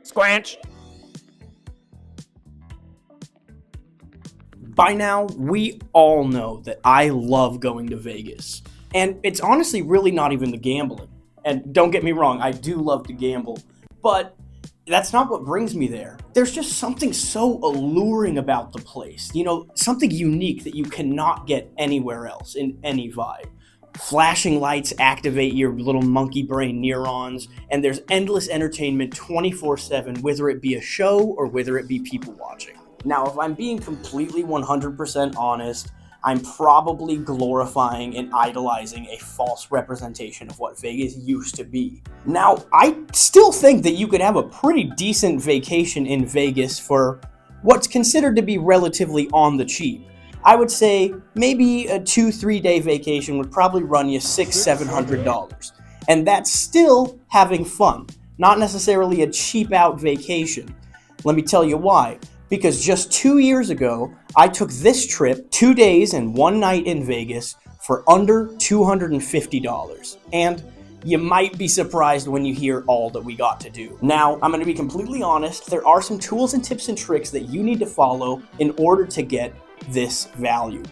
Scranch. By now, we all know that I love going to Vegas. And it's honestly really not even the gambling. And don't get me wrong, I do love to gamble. But that's not what brings me there. There's just something so alluring about the place. You know, something unique that you cannot get anywhere else in any vibe. Flashing lights activate your little monkey brain neurons, and there's endless entertainment 24/7, whether it be a show or whether it be people watching. Now, if I'm being completely 100% honest, I'm probably glorifying and idolizing a false representation of what Vegas used to be. Now, I still think that you could have a pretty decent vacation in Vegas for what's considered to be relatively on the cheap. I would say maybe a 2-3 day vacation would probably run you $600-700. And that's still having fun, not necessarily a cheap out vacation. Let me tell you why. Because just 2 years ago, I took this trip 2 days and 1 night in Vegas for under $250. And you might be surprised when you hear all that we got to do. Now, I'm going to be completely honest, there are some tools and tips and tricks that you need to follow in order to get this value.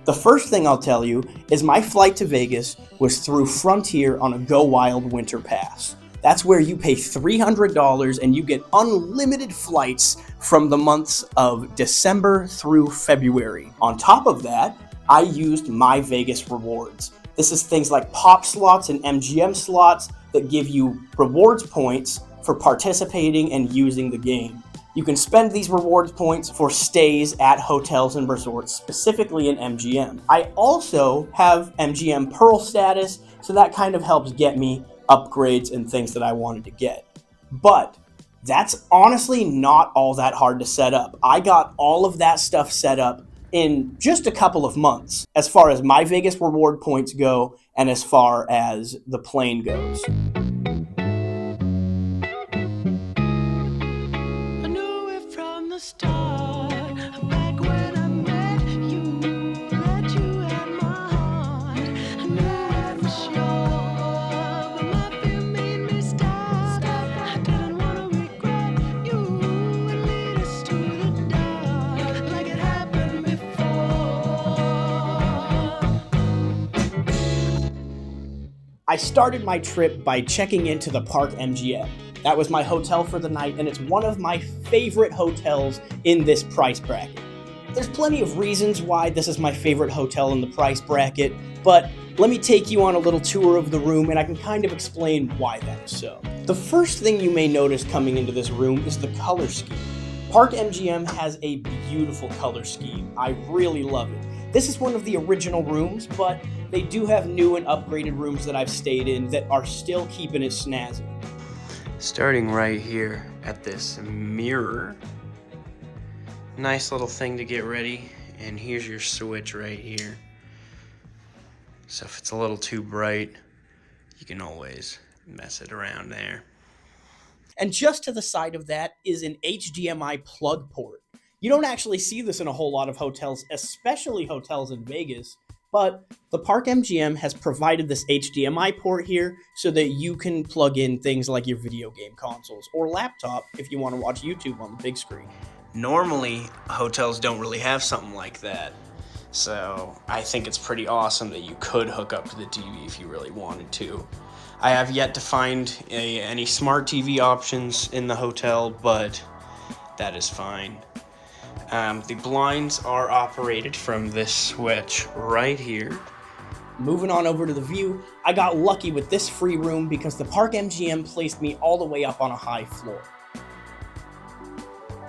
The first thing I'll tell you is my flight to Vegas was through Frontier on a Go Wild Winter Pass. That's where you pay $300 and you get unlimited flights from the months of December through February. On top of that, I used My Vegas Rewards. This is things like pop slots and MGM slots that give you rewards points for participating and using the game. You can spend these rewards points for stays at hotels and resorts, specifically in MGM. I also have MGM Pearl status, so that kind of helps get me upgrades and things that I wanted to get. But that's honestly not all that hard to set up. I got all of that stuff set up in just a couple of months, as far as My Vegas reward points go and as far as the plane goes. I started my trip by checking into the Park MGM. That was my hotel for the night, and it's one of my favorite hotels in this price bracket. There's plenty of reasons why this is my favorite hotel in the price bracket, but let me take you on a little tour of the room and I can kind of explain why that is so. The first thing you may notice coming into this room is the color scheme. Park MGM has a beautiful color scheme. I really love it. This is one of the original rooms, but they do have new and upgraded rooms that I've stayed in that are still keeping it snazzy. Starting right here at this mirror. Nice little thing to get ready. And here's your switch right here. So if it's a little too bright, you can always mess it around there. And just to the side of that is an HDMI plug port. You don't actually see this in a whole lot of hotels, especially hotels in Vegas, but the Park MGM has provided this HDMI port here so that you can plug in things like your video game consoles or laptop if you want to watch YouTube on the big screen. Normally, hotels don't really have something like that, so I think it's pretty awesome that you could hook up to the TV if you really wanted to. I have yet to find any smart TV options in the hotel, but that is fine. The blinds are operated from this switch right here. Moving on over to the view, I got lucky with this free room because the Park MGM placed me all the way up on a high floor.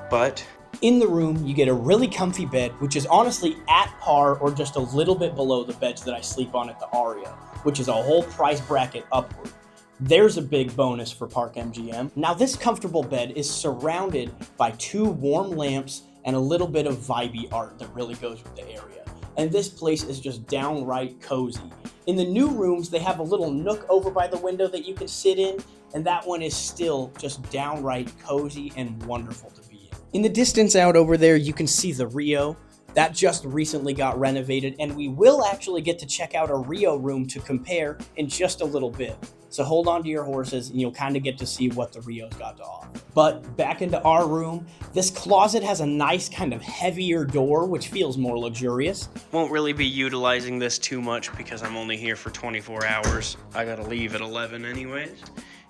But in the room, you get a really comfy bed, which is honestly at par or just a little bit below the beds that I sleep on at the Aria, which is a whole price bracket upward. There's a big bonus for Park MGM. Now, this comfortable bed is surrounded by 2 warm lamps and a little bit of vibey art that really goes with the area. And this place is just downright cozy. In the new rooms, they have a little nook over by the window that you can sit in, and that one is still just downright cozy and wonderful to be in. In the distance out over there, you can see the Rio. That just recently got renovated, and we will actually get to check out a Rio room to compare in just a little bit. So hold on to your horses and you'll kind of get to see what the Rio's got to offer. But back into our room, this closet has a nice kind of heavier door, which feels more luxurious. Won't really be utilizing this too much because I'm only here for 24 hours. I gotta leave at 11 anyways.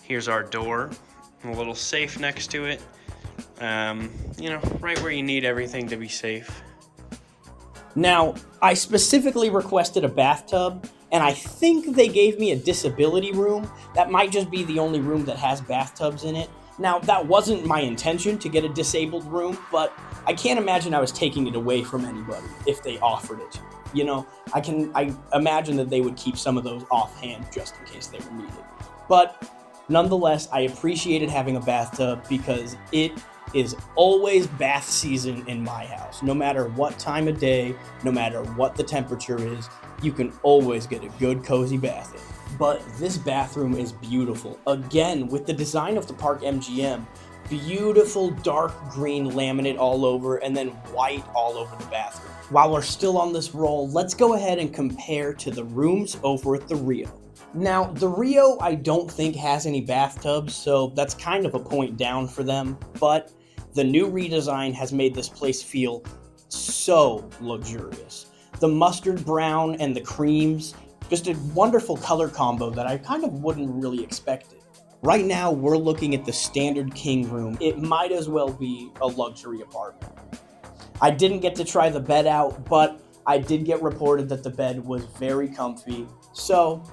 Here's our door, a little safe next to it. You know, right where you need everything to be safe. Now, I specifically requested a bathtub, and I think they gave me a disability room. That might just be the only room that has bathtubs in it. Now, that wasn't my intention to get a disabled room, but I can't imagine I was taking it away from anybody if they offered it. You know, I imagine that they would keep some of those offhand just in case they were needed. But nonetheless, I appreciated having a bathtub because it is always bath season in my house. No matter what time of day, no matter what the temperature is, you can always get a good cozy bath in. But this bathroom is beautiful. Again, with the design of the Park MGM, beautiful dark green laminate all over and then white all over the bathroom. While we're still on this roll, let's go ahead and compare to the rooms over at the Rio. Now, the Rio I don't think has any bathtubs, so that's kind of a point down for them, but the new redesign has made this place feel so luxurious. The mustard brown and the creams, just a wonderful color combo that I kind of wouldn't really expect it. Right now, we're looking at the standard king room. It might as well be a luxury apartment. I didn't get to try the bed out, but I did get reported that the bed was very comfy, so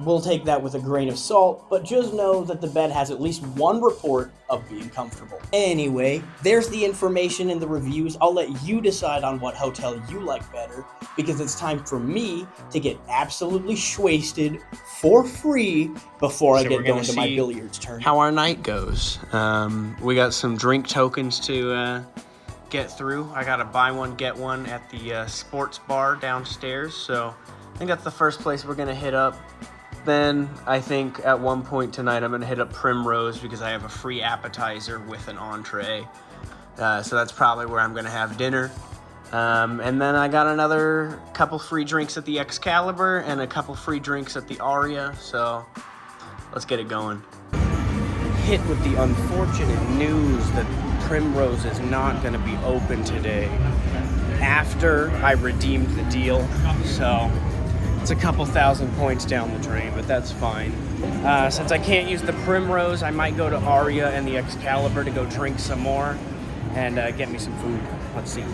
we'll take that with a grain of salt, but just know that the bed has at least one report of being comfortable. Anyway, there's the information in the reviews. I'll let you decide on what hotel you like better, because it's time for me to get absolutely wasted for free before I get going to my billiards tournament. How our night goes. We got some drink tokens to get through. I got a buy one, get one at the sports bar downstairs, so I think that's the first place we're gonna hit up. Then I think at one point tonight I'm gonna hit up Primrose because I have a free appetizer with an entree. So that's probably where I'm gonna have dinner. And then I got another couple free drinks at the Excalibur and a couple free drinks at the Aria. So let's get it going. Hit with the unfortunate news that Primrose is not gonna be open today after I redeemed the deal. So it's a couple thousand points down the drain, but that's fine. Since I can't use the Primrose, I might go to Aria and the Excalibur to go drink some more and get me some food. Let's see.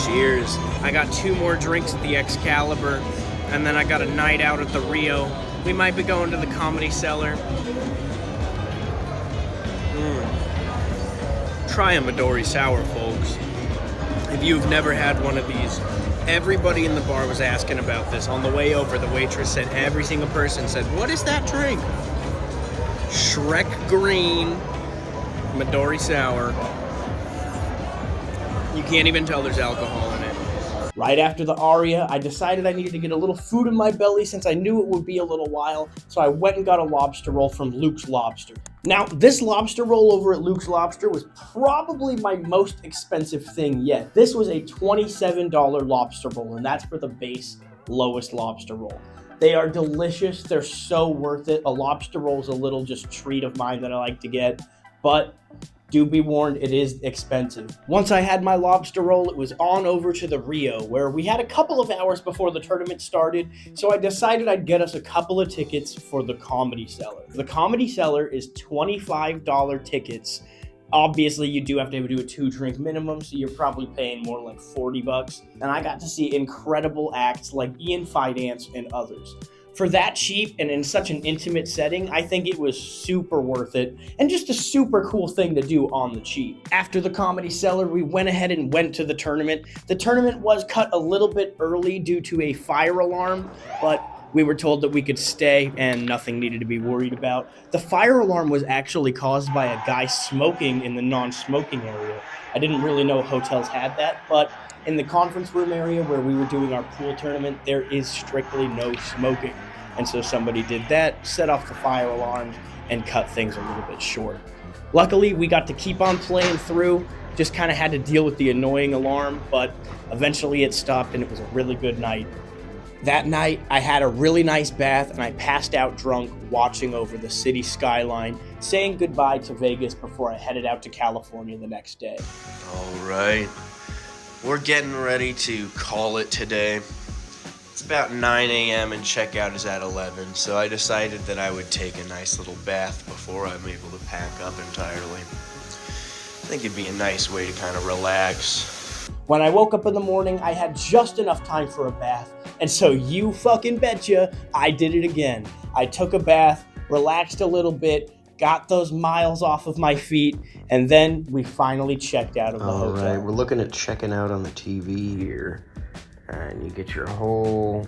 Cheers. I got 2 more drinks at the Excalibur, and then I got a night out at the Rio. We might be going to the Comedy Cellar. Try a Midori Sour, folks. If you've never had one of these, everybody in the bar was asking about this. On the way over, the waitress said, every single person said, what is that drink? Shrek Green Midori Sour. You can't even tell there's alcohol in it. Right after the Aria, I decided I needed to get a little food in my belly since I knew it would be a little while, so I went and got a lobster roll from Luke's Lobster. Now, this lobster roll over at Luke's Lobster was probably my most expensive thing yet. This was a $27 lobster roll, and that's for the base lowest lobster roll. They are delicious. They're so worth it. A lobster roll is a little just treat of mine that I like to get, but do be warned, it is expensive. Once I had my lobster roll, it was on over to the Rio, where we had a couple of hours before the tournament started, so I decided I'd get us a couple of tickets for the Comedy Cellar. The Comedy Cellar is $25 tickets Obviously, you do have to do a 2-drink minimum, so you're probably paying more like $40. And I got to see incredible acts like Ian Fidance and others. For that cheap and in such an intimate setting, I think it was super worth it and just a super cool thing to do on the cheap. After the Comedy Cellar, we went ahead and went to the tournament. The tournament was cut a little bit early due to a fire alarm, but we were told that we could stay and nothing needed to be worried about. The fire alarm was actually caused by a guy smoking in the non-smoking area. I didn't really know hotels had that, but in the conference room area where we were doing our pool tournament, there is strictly no smoking. And so somebody did that, set off the fire alarms, and cut things a little bit short. Luckily, we got to keep on playing through, just kind of had to deal with the annoying alarm, but eventually it stopped and it was a really good night. That night, I had a really nice bath and I passed out drunk watching over the city skyline, saying goodbye to Vegas before I headed out to California the next day. All right, we're getting ready to call it today. It's about 9 a.m. and checkout is at 11, so I decided that I would take a nice little bath before I'm able to pack up entirely. I think it'd be a nice way to kind of relax. When I woke up in the morning, I had just enough time for a bath, and so you fucking betcha, I did it again. I took a bath, relaxed a little bit, got those miles off of my feet, and then we finally checked out of the hotel. All right, we're looking at checking out on the TV here, and you get your whole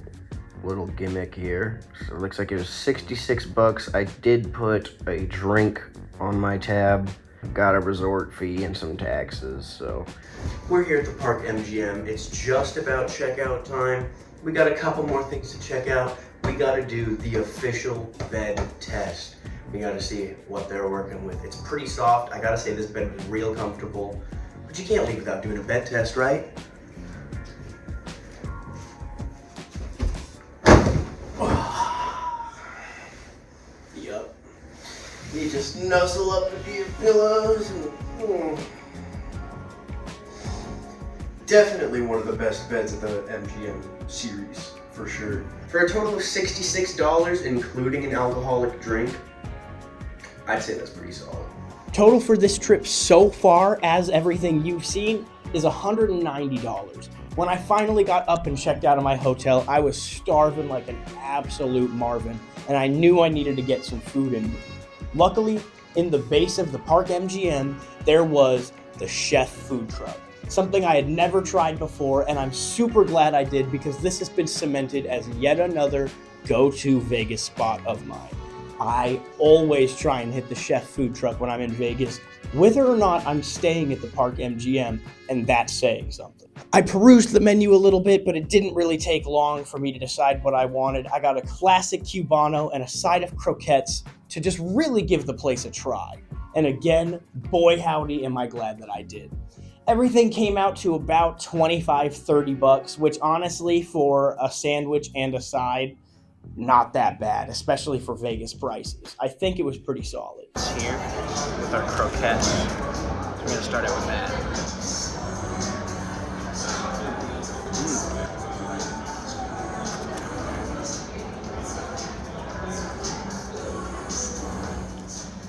little gimmick here. So it looks like it was $66. I did put a drink on my tab, got a resort fee and some taxes. So we're here at the Park MGM. It's just about checkout time. We got a couple more things to check out. We got to do the official bed test. We got to see what they're working with. It's pretty soft. I got to say this bed was real comfortable, but you can't leave without doing a bed test, right? Yup. You just nuzzle up into your pillows and definitely one of the best beds at the MGM series, for sure. For a total of $66, including an alcoholic drink, I'd say that's pretty solid. Total for this trip so far, as everything you've seen, is $190. When I finally got up and checked out of my hotel, I was starving like an absolute Marvin, and I knew I needed to get some food in me. Luckily, in the base of the Park MGM, there was the Chef food truck, something I had never tried before, and I'm super glad I did because this has been cemented as yet another go-to Vegas spot of mine. I always try and hit the Chef food truck when I'm in Vegas, whether or not I'm staying at the Park MGM, and that's saying something. I perused the menu a little bit, but it didn't really take long for me to decide what I wanted. I got a classic Cubano and a side of croquettes to just really give the place a try. And again, boy howdy am I glad that I did. Everything came out to about $25-30, which honestly for a sandwich and a side, not that bad, especially for Vegas prices. I think it was pretty solid. Here with our croquettes. So we're going to start out with that.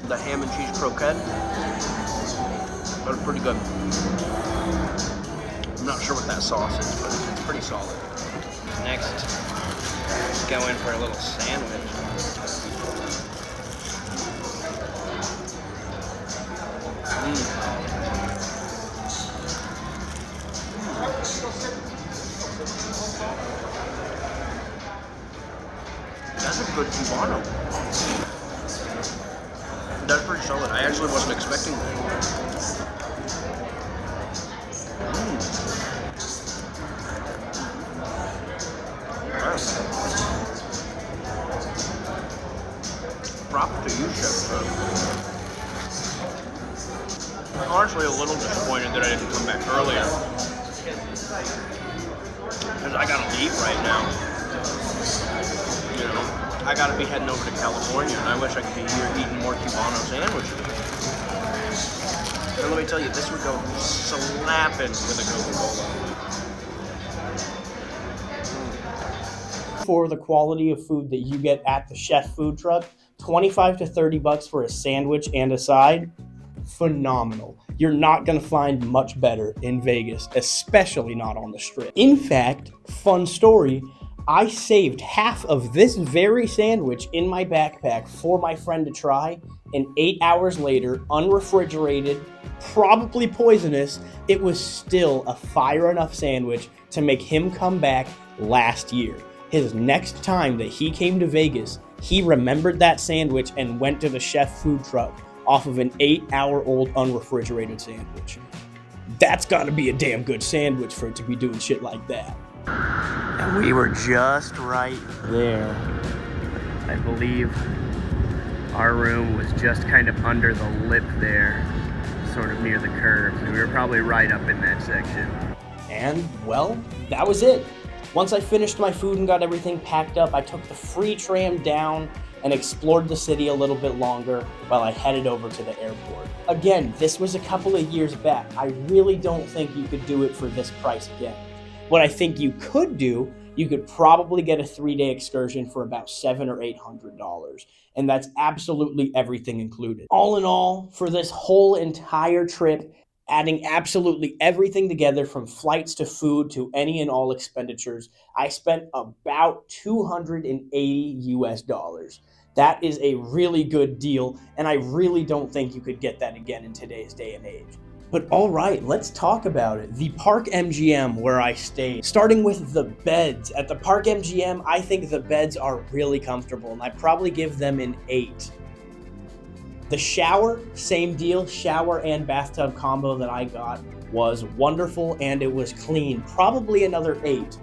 The ham and cheese croquette, that was pretty good. I'm not sure what that sauce is, but it's pretty solid. Next, let's go in for a little sandwich. That's a good Cubano. That's pretty solid. I actually wasn't expecting that. Props to you, Chef. I'm honestly a little disappointed that I didn't come back earlier. Because I gotta leave right now. You know, I gotta be heading over to California, and I wish I could be here eating more Cubano sandwiches. And let me tell you, this would go slapping with a Coca-Cola. For the quality of food that you get at the Chef food truck, $25 to $30 for a sandwich and a side, phenomenal. You're not gonna find much better in Vegas, especially not on the Strip. In fact, fun story, I saved half of this very sandwich in my backpack for my friend to try, and 8 hours later, unrefrigerated, probably poisonous, it was still a fire enough sandwich to make him come back last year. His next time that he came to Vegas, he remembered that sandwich and went to the chef food truck off of an 8-hour-old unrefrigerated sandwich. That's gotta be a damn good sandwich for it to be doing shit like that. And we were just right there. I believe our room was just kind of under the lip there, sort of near the curb. So we were probably right up in that section. And, well, that was it. Once I finished my food and got everything packed up, I took the free tram down and explored the city a little bit longer while I headed over to the airport. Again, this was a couple of years back. I really don't think you could do it for this price again. What I think you could do, you could probably get a 3-day excursion for about $700 or $800, and that's absolutely everything included. All in all, for this whole entire trip, adding absolutely everything together from flights to food to any and all expenditures, I spent about $280 US. That is a really good deal, and I really don't think you could get that again in today's day and age. But all right, let's talk about it. The Park MGM where I stayed, starting with the beds. At the Park MGM, I think the beds are really comfortable, and I'd probably give them an 8. The shower, same deal, shower and bathtub combo that I got was wonderful and it was clean, probably another 8.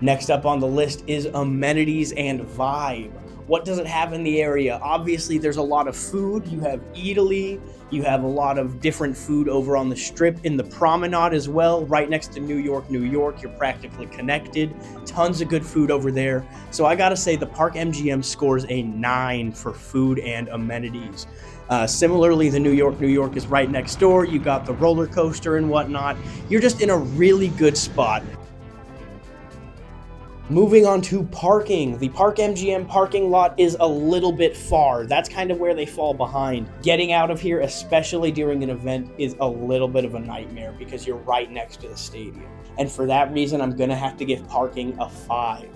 Next up on the list is amenities and vibe. What does it have in the area? Obviously, there's a lot of food. You have Eataly. You have a lot of different food over on the Strip, in the Promenade as well, right next to New York, New York. You're practically connected. Tons of good food over there. So I gotta say the Park MGM scores a 9 for food and amenities. Similarly, the New York, New York is right next door. You got the roller coaster and whatnot. You're just in a really good spot. Moving on to parking. The Park MGM parking lot is a little bit far. That's kind of where they fall behind. Getting out of here, especially during an event, is a little bit of a nightmare because you're right next to the stadium. And for that reason, I'm gonna have to give parking a 5.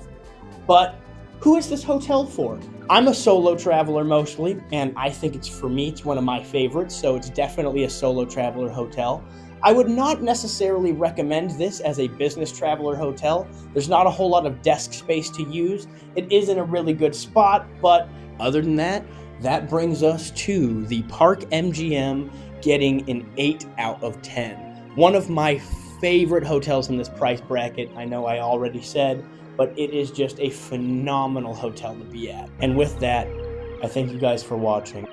But who is this hotel for? I'm a solo traveler mostly, and I think it's one of my favorites, so it's definitely a solo traveler hotel. I would not necessarily recommend this as a business traveler hotel. There's not a whole lot of desk space to use. It is in a really good spot, but other than that, that brings us to the Park MGM getting an 8 out of 10. One of my favorite hotels in this price bracket. I know I already said, but it is just a phenomenal hotel to be at. And with that, I thank you guys for watching.